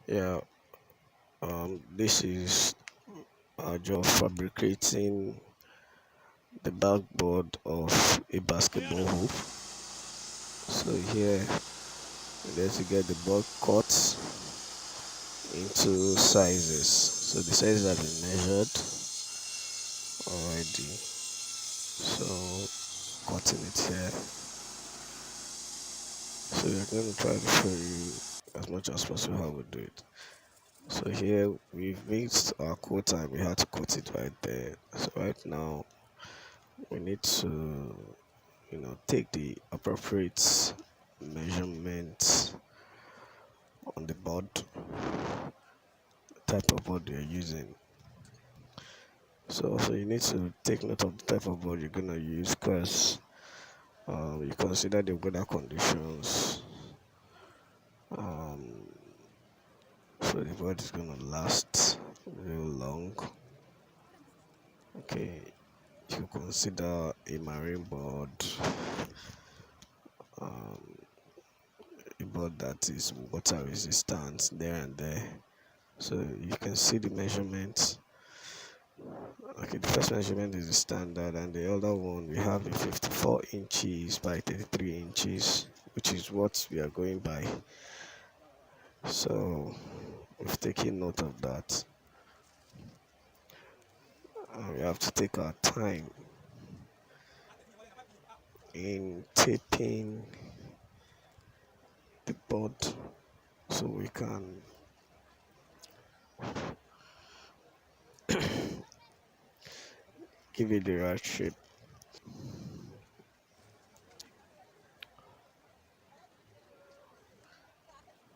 Yeah, this is our job fabricating the backboard of a basketball hoop. So here, we need to get the board cut into sizes. So the sizes have been measured already. So cutting it here. So we're going to try to show you as much as possible how we do it. So here we've mixed our quota and we had to cut it right there. So right now we need to take the appropriate measurements on the board, type of board you're using. So you need to take note of the type of board you're gonna use because you consider the weather conditions. Um, so the board is gonna last real long. Okay, if you consider a marine board, um, a board that is water resistant there and there. So you can see the measurements. Okay, the first measurement is the standard, and the other one we have a 54 inches by 33 inches, which is what we are going by. So we've taken note of that. We have to take our time in taping the board so we can give it the right shape.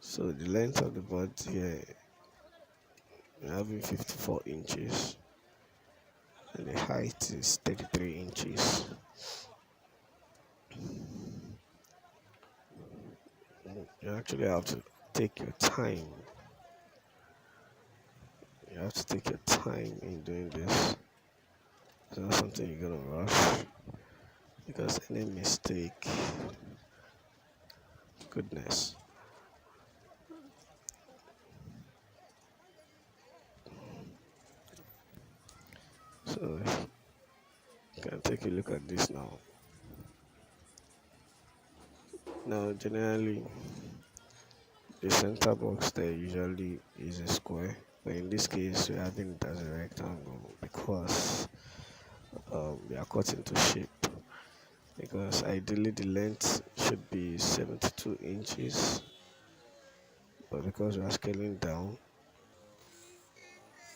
So the length of the board here, we have 54 inches, and the height is 33 inches. You actually have to take your time. You have to take your time in doing this. It's not something you're gonna rush because any mistake, goodness. So you can take a look at this now. Now, generally, the center box there usually is a square, but in this case, we're having it as a rectangle because we are cut into shape. Because ideally, the length should be 72 inches, but because we are scaling down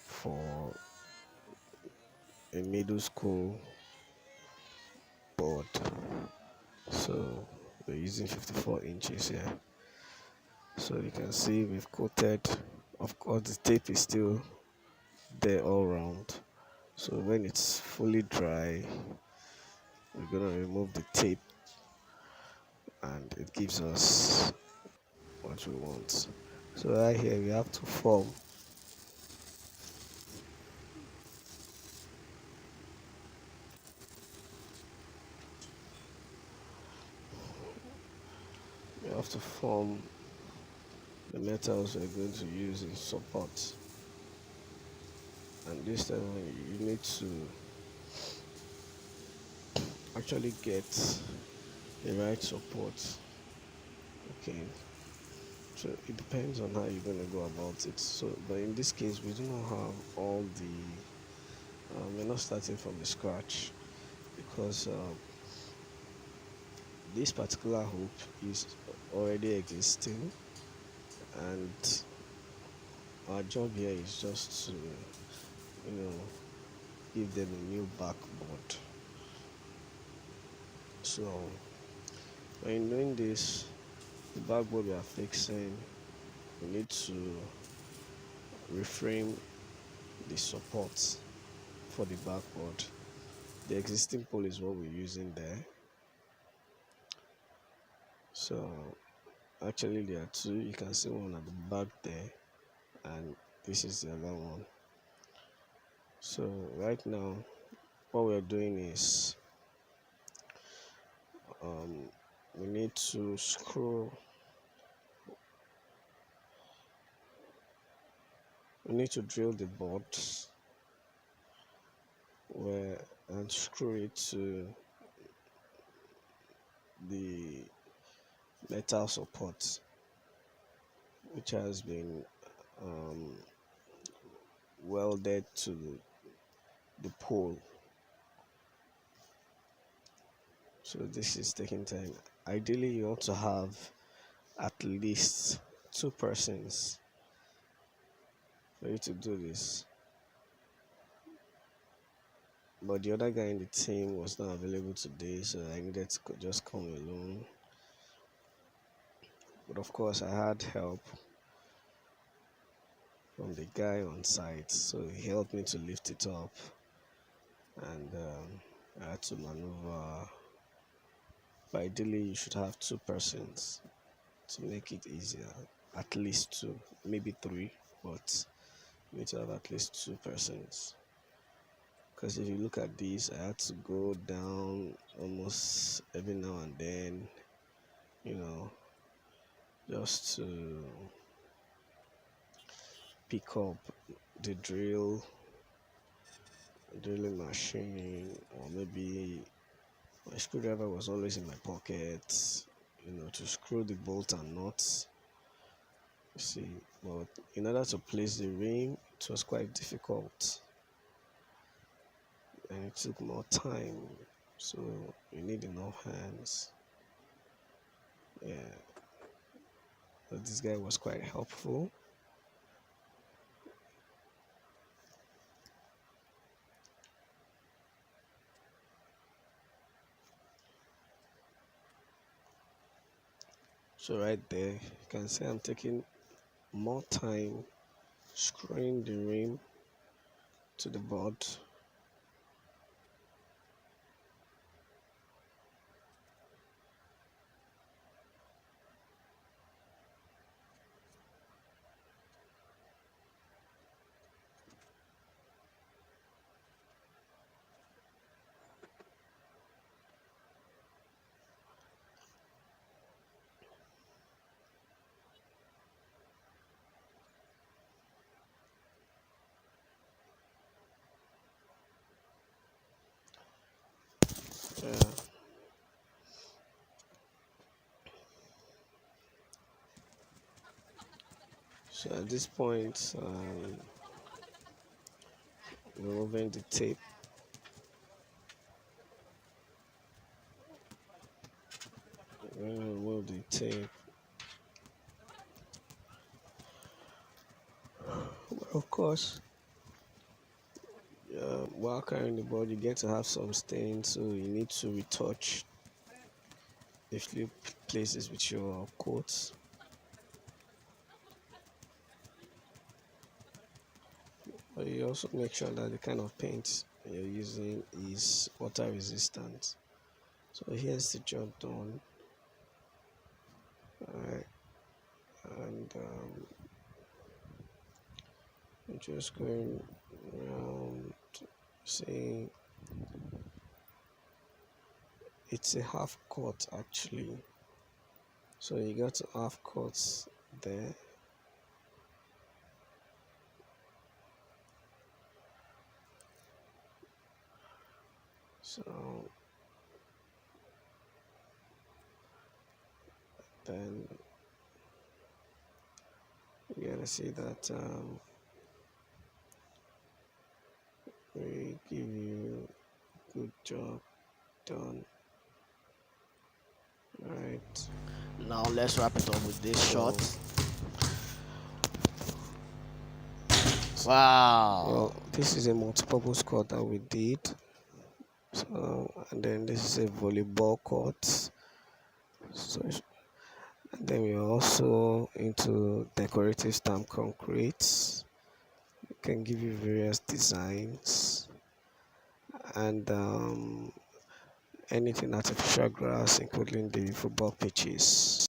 for a middle school board, so we're using 54 inches here. So you can see we've coated. Of course, the tape is still there all round. So when it's fully dry, we're gonna remove the tape, and it gives us what we want. So right here we have to form. We have to form the metals we're going to use in support. And this time you need to actually get the right support. Okay, so it depends on how you're going to go about it. So, but in this case, we do not have all we're not starting from the scratch because this particular hoop is already existing, and our job here is just to, give them a new backboard. So, when doing this, the backboard we are fixing, we need to reframe the support for the backboard. The existing pole is what we're using there. So actually there are two. You can see one at the back there, and this is the other one. So right now what we're doing is we need to screw we need to drill the board where and screw it to the metal support, which has been um, welded to the pole. So this is taking time. Ideally, you ought to have at least two persons for you to do this. But the other guy in the team was not available today, so I needed to just come alone. But of course, I had help from the guy on site, so he helped me to lift it up, and I had to maneuver. But ideally, you should have two persons to make it easier. At least two, maybe three, but you need to have at least two persons. Because if you look at this, I had to go down almost every now and then, you know, just to pick up the drilling machine, or maybe my screwdriver was always in my pocket, to screw the bolt and nuts. You see, but in order to place the rim, it was quite difficult and it took more time. So you need enough hands. Yeah, but this guy was quite helpful. So right there, you can see I'm taking more time screwing the rim to the board. Yeah. So at this point, removing the tape. Remove the tape. But of course, while carrying the board, you get to have some stains, so you need to retouch a few places with your coats. But you also make sure that the kind of paint you're using is water resistant. So here's the job done. Alright, and I'm just going around. See, it's a half cut actually. So you got to half cuts there. So then you gotta see that we give you good job done. Alright. Now let's wrap it up with this shot. Wow. Well, this is a multi-purpose court that we did. So, and then this is a volleyball court. So, and then we're also into decorative stamp concretes. We can give you various designs and anything artificial grass, including the football pitches.